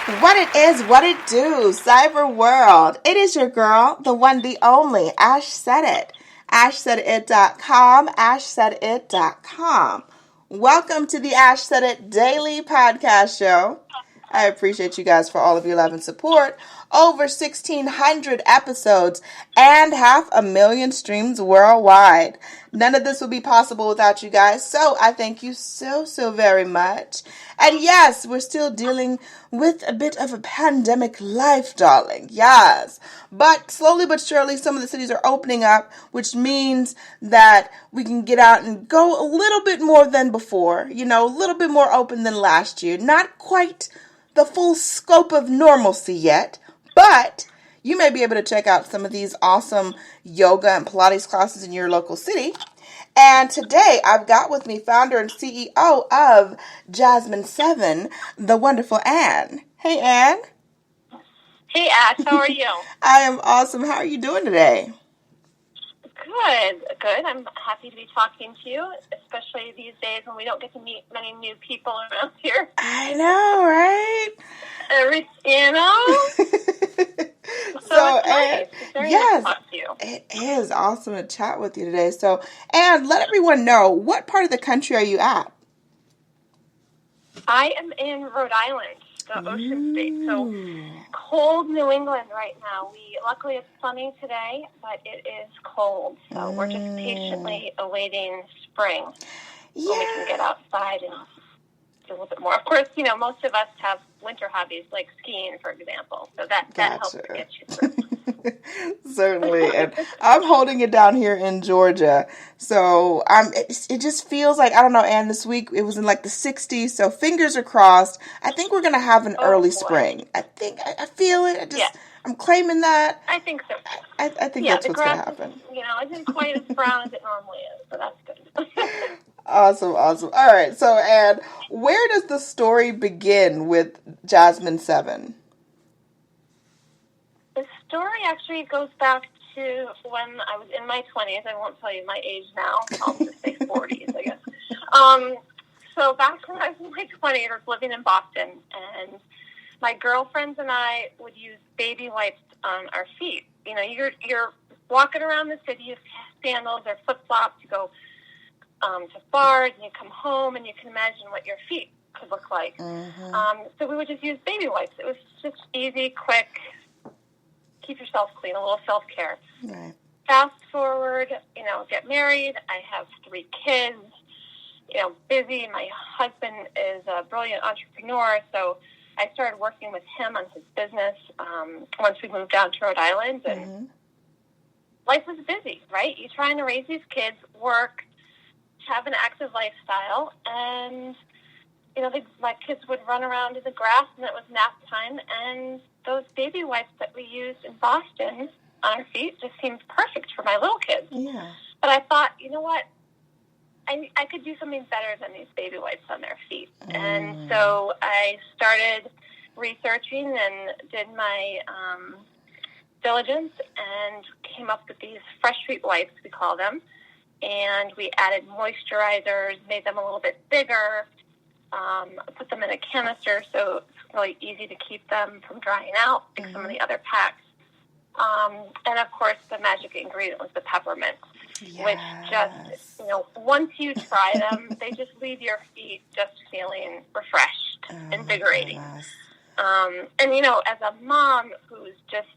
What it is, what it do, cyber world. It is your girl, the one, the only, Ash Said It. AshSaidIt.com, AshSaidIt.com. Welcome to the Ash Said It Daily Podcast Show. I appreciate you guys for all of your love and support. Over 1,600 episodes and 500,000 streams worldwide. None of this would be possible without you guys, so I thank you so very much. And yes, we're still dealing with a bit of a pandemic life, darling. Yes. But slowly but surely, some of the cities are opening up, which means that we can get out and go a little bit more than before. You know, a little bit more open than last year. Not quite the full scope of normalcy yet, but you may be able to check out some of these awesome yoga and Pilates classes in your local city. And today I've got with me founder and CEO of JasmineSeven, the wonderful Anne. Hey, Anne. Hey, Ash. How are you? I am awesome. How are you doing today? Good. I'm happy to be talking to you, especially these days when we don't get to meet many new people around here. I know, right? So it's nice. It's very nice to talk to you. It is awesome to chat with you today. So, and let everyone know, what part of the country are you at? I am in Rhode Island, the ocean state. So cold New England right now. Luckily it's sunny today, but it is cold. So we're just patiently awaiting spring when we can get outside and do a little bit more. Of course, you know, most of us have winter hobbies like skiing, for example. So that helps get you through. Certainly. And I'm holding it down here in Georgia. So it just feels like, I don't know, Anne, this week it was in like the 60s. So fingers are crossed. I think we're going to have an early spring. I feel it. I'm claiming that. I think so. I think that's what's going to happen. You know, isn't quite as brown as it normally is. So that's good. Awesome. All right. So, Anne, where does the story begin with JasmineSeven? The story actually goes back to when I was in my 20s. I won't tell you my age now. I'll just say 40s, I guess. So back when I was in my 20s, I was living in Boston, and my girlfriends and I would use baby wipes on our feet. You know, you're walking around the city with sandals or flip-flops. You go to bars, and you come home, and you can imagine what your feet could look like. Mm-hmm. So we would just use baby wipes. It was just easy, quick, keep yourself clean, a little self-care. Right. Fast forward, you know, get married. I have 3 kids, you know, busy. My husband is a brilliant entrepreneur, so I started working with him on his business once we moved down to Rhode Island, and life was busy, right? You're trying to raise these kids, work, have an active lifestyle, and you know, my kids would run around in the grass, and it was nap time, and those baby wipes that we used in Boston on our feet just seemed perfect for my little kids. Yeah. But I thought, you know what, I could do something better than these baby wipes on their feet. And so I started researching and did my diligence and came up with these fresh feet wipes, we call them. And we added moisturizers, made them a little bit bigger, put them in a canister so it's really easy to keep them from drying out, like some of the other packs. And of course, the magic ingredient was the peppermint, which just, you know, once you try them, they just leave your feet just feeling refreshed, invigorating. And, you know, as a mom who's just,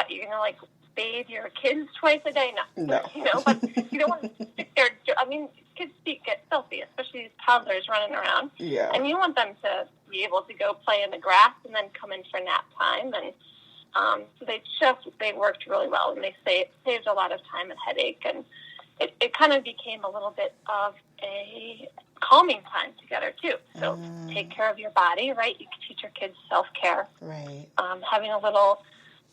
you're going to, like, bathe your kids twice a day? No. You know, but you don't want to sit there. I mean, kids' feet get filthy, especially these toddlers running around. Yeah. And you want them to be able to go play in the grass and then come in for nap time. And so they worked really well, and they saved a lot of time and headache. And it kind of became a little bit of a calming time together, too. So take care of your body, right? You can teach your kids self-care. Right. Having a little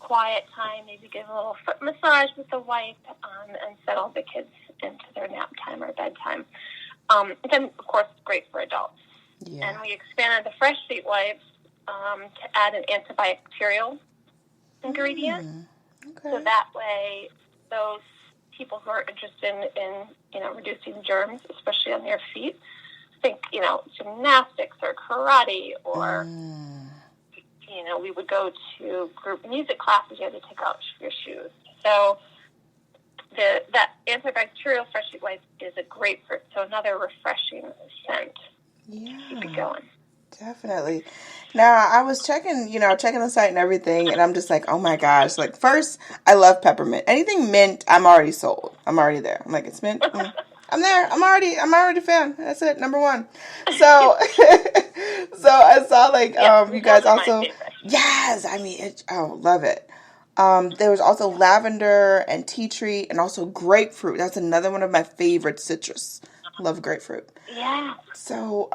quiet time, maybe give a little foot massage with the wipe, and settle the kids into their nap time or bedtime. Then, of course, it's great for adults. Yeah. And we expanded the fresh feet wipes to add an antibacterial ingredient. Okay. So that way, those people who are interested in you know, reducing germs, especially on their feet, think, you know, gymnastics or karate or we would go to group music classes. You had to take out your shoes. So that antibacterial fresh feet wipe is a grapefruit, so another refreshing scent. Yeah. Keep it going. Definitely. Now, I was checking the site and everything, and I'm just like, oh my gosh. Like, first, I love peppermint. Anything mint, I'm already sold. I'm already there. I'm like, it's mint. I'm there. I'm already a fan. That's it. Number one. So, so I saw like, you guys also, yes, I mean, love it. There was also lavender and tea tree and also grapefruit. That's another one of my favorite citrus. Love grapefruit. Yeah. So,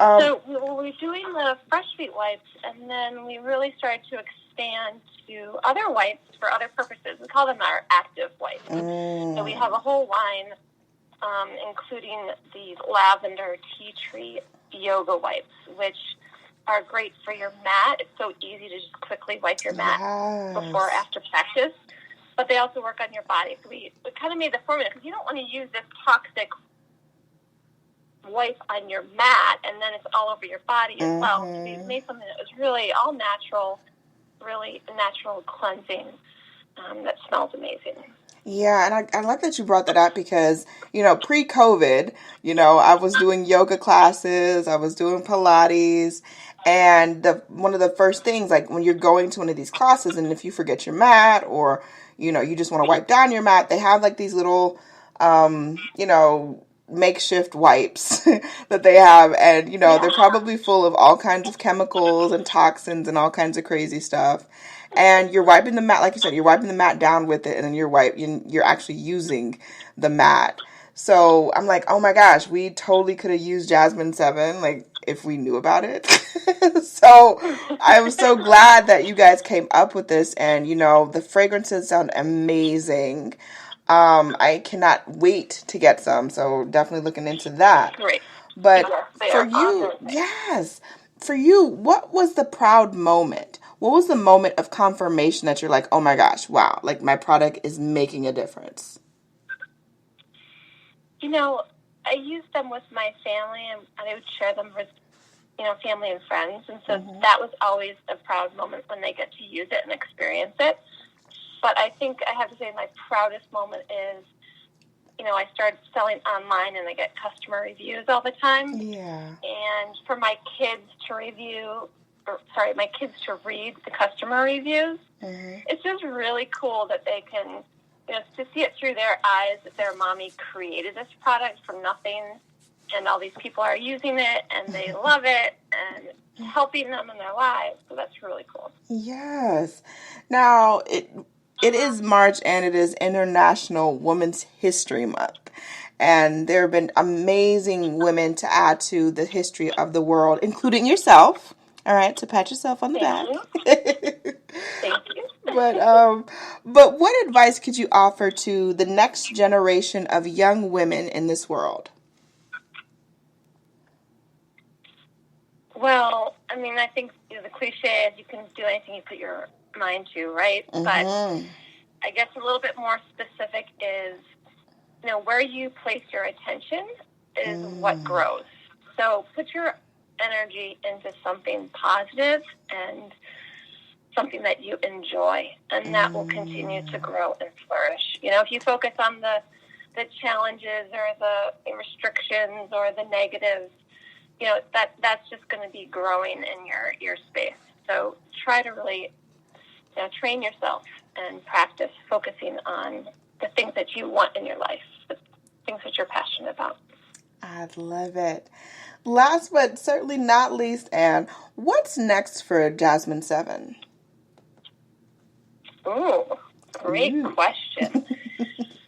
we're doing the fresh feet wipes, and then we really started to expand to other wipes for other purposes. We call them our active wipes. So we have a whole line, including these lavender tea tree yoga wipes, which are great for your mat. It's so easy to just quickly wipe your mat before or after practice. But they also work on your body. So we kind of made the formula, because you don't want to use this toxic wipe on your mat and then it's all over your body as well. So we made something that was really all natural, really natural cleansing, that smells amazing. Yeah, and I like that you brought that up because, pre-COVID, I was doing yoga classes, I was doing Pilates, and one of the first things, like when you're going to one of these classes and if you forget your mat or, you just want to wipe down your mat, they have like these little, makeshift wipes that they have, and they're probably full of all kinds of chemicals and toxins and all kinds of crazy stuff, and you're wiping the mat, like you said, you're wiping the mat down with it, and then you're actually using the mat. So I'm like, oh my gosh, we totally could have used JasmineSeven, like, if we knew about it. So I was so glad that you guys came up with this, and the fragrances sound amazing. I cannot wait to get some, so definitely looking into that. Great. But yes, for you, yes, for you, what was the proud moment? What was the moment of confirmation that you're like, oh my gosh, wow, like my product is making a difference? I used them with my family, and I would share them with, family and friends, and so that was always a proud moment when they get to use it and experience it. But I think I have to say my proudest moment is, I started selling online and I get customer reviews all the time. Yeah. And for my kids to read the customer reviews, it's just really cool that they can, to see it through their eyes that their mommy created this product from nothing and all these people are using it and they love it and helping them in their lives. So that's really cool. Yes. Now, it is March and it is International Women's History Month. And there have been amazing women to add to the history of the world, including yourself. All right, to pat yourself on the back. Thank you. But what advice could you offer to the next generation of young women in this world? Well, I think the cliche is you can do anything you put your mind to, right? But I guess a little bit more specific is, where you place your attention is what grows. So put your energy into something positive and something that you enjoy, and that will continue to grow and flourish. If you focus on the challenges or the restrictions or the negatives, that's just going to be growing in your space. So try to really train yourself and practice focusing on the things that you want in your life, the things that you're passionate about. I love it. Last but certainly not least, Anne, what's next for JasmineSeven? Ooh, great question.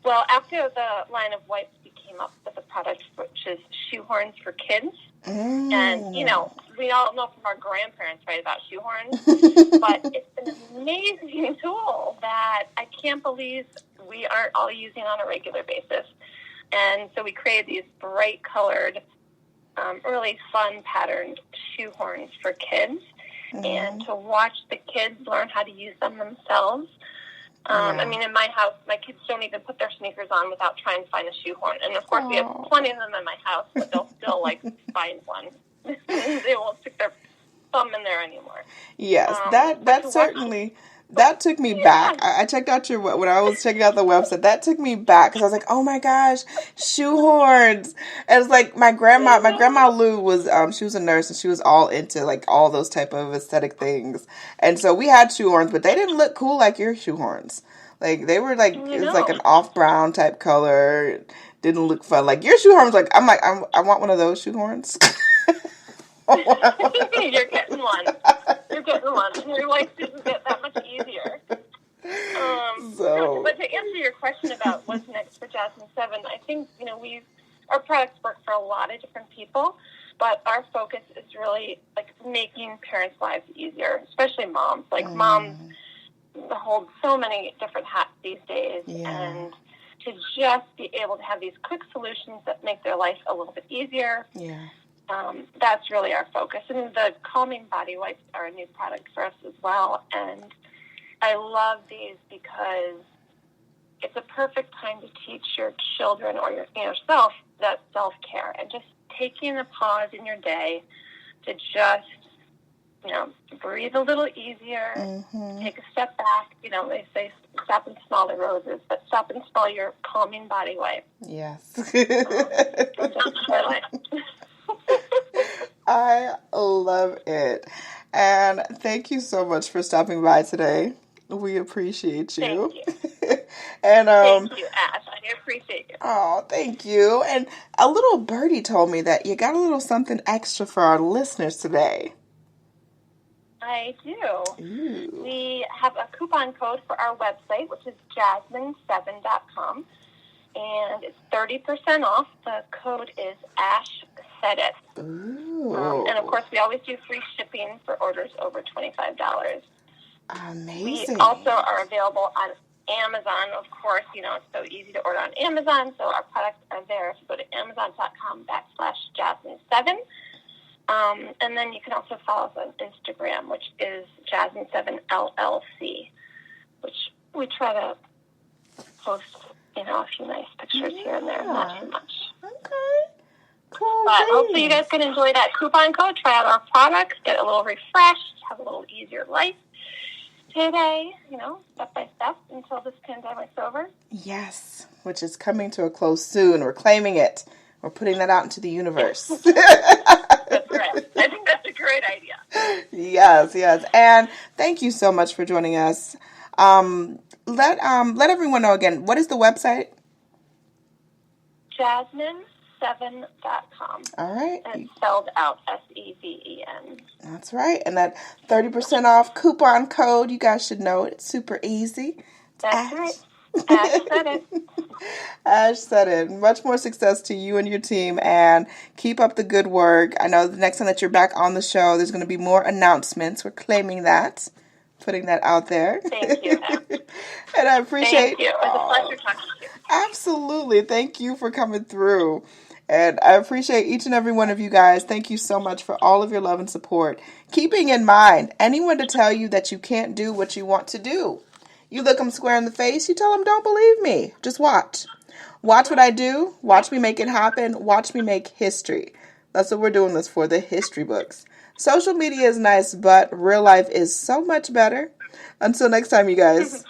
Well, after the line of wipes, we came up with a product which is shoehorns for kids. And, we all know from our grandparents, right, about shoehorns. But it's an amazing tool that I can't believe we aren't all using on a regular basis. And so we created these bright-colored, really fun patterned shoehorns for kids. And to watch the kids learn how to use them themselves. In my house, my kids don't even put their sneakers on without trying to find a shoehorn. And, of course, we have plenty of them in my house, but they'll still, find one. They won't stick their thumb in there anymore. Yes, that certainly, that took me back. I checked out when I was checking out the website, that took me back because I was like, oh my gosh, shoehorns. And it's like my grandma Lou was, she was a nurse and she was all into like all those type of aesthetic things. And so we had shoehorns, but they didn't look cool like your shoehorns. Like they were like, it was like an off brown type color. Didn't look fun. Like your shoehorns, like I want one of those shoehorns. You're getting one. And your life didn't get that much easier. But to answer your question about what's next for JasmineSeven, I think, our products work for a lot of different people, but our focus is really like making parents' lives easier, especially moms. Like moms hold so many different hats these days, and to just be able to have these quick solutions that make their life a little bit easier. Yeah. That's really our focus. And the calming body wipes are a new product for us as well. And I love these because it's a perfect time to teach your children or yourself that self-care and just taking a pause in your day to just, breathe a little easier, take a step back. They say stop and smell the roses, but stop and smell your calming body wipe. Yes. I love it. And thank you so much for stopping by today. We appreciate you. Thank you. And thank you, Ash. I appreciate you. Oh, thank you. And a little birdie told me that you got a little something extra for our listeners today. I do. Ooh. We have a coupon code for our website, which is JasmineSeven.com. And it's 30% off. The code is Ash Said It. And of course, we always do free shipping for orders over $25. Amazing. We also are available on Amazon. Of course, it's so easy to order on Amazon. So our products are there. If you go to Amazon.com/Jasmine7. And then you can also follow us on Instagram, which is Jasmine7 LLC, which we try to post a few nice pictures here and there, not too much. Okay. Cool. But hopefully you guys can enjoy that coupon code, try out our products, get a little refreshed, have a little easier life today, step by step until this pandemic's over. Yes, which is coming to a close soon. We're claiming it. We're putting that out into the universe. That's great. I think that's a great idea. Yes. And thank you so much for joining us. Let everyone know again, what is the website? JasmineSeven.com. All right. And it's spelled out SEVEN. That's right. And that 30% off coupon code, you guys should know it. It's super easy. That's right. Ash said it. Ash said it. Much more success to you and your team, and keep up the good work. I know the next time that you're back on the show, there's going to be more announcements. We're claiming that. Putting that out there. Thank you. And I appreciate Thank you. It was a pleasure talking to you. Absolutely. Thank you for coming through. And I appreciate each and every one of you guys. Thank you so much for all of your love and support. Keeping in mind, anyone to tell you that you can't do what you want to do. You look them square in the face, you tell them, don't believe me. Just watch. Watch what I do. Watch me make it happen. Watch me make history. That's what we're doing this for, the history books. Social media is nice, but real life is so much better. Until next time, you guys.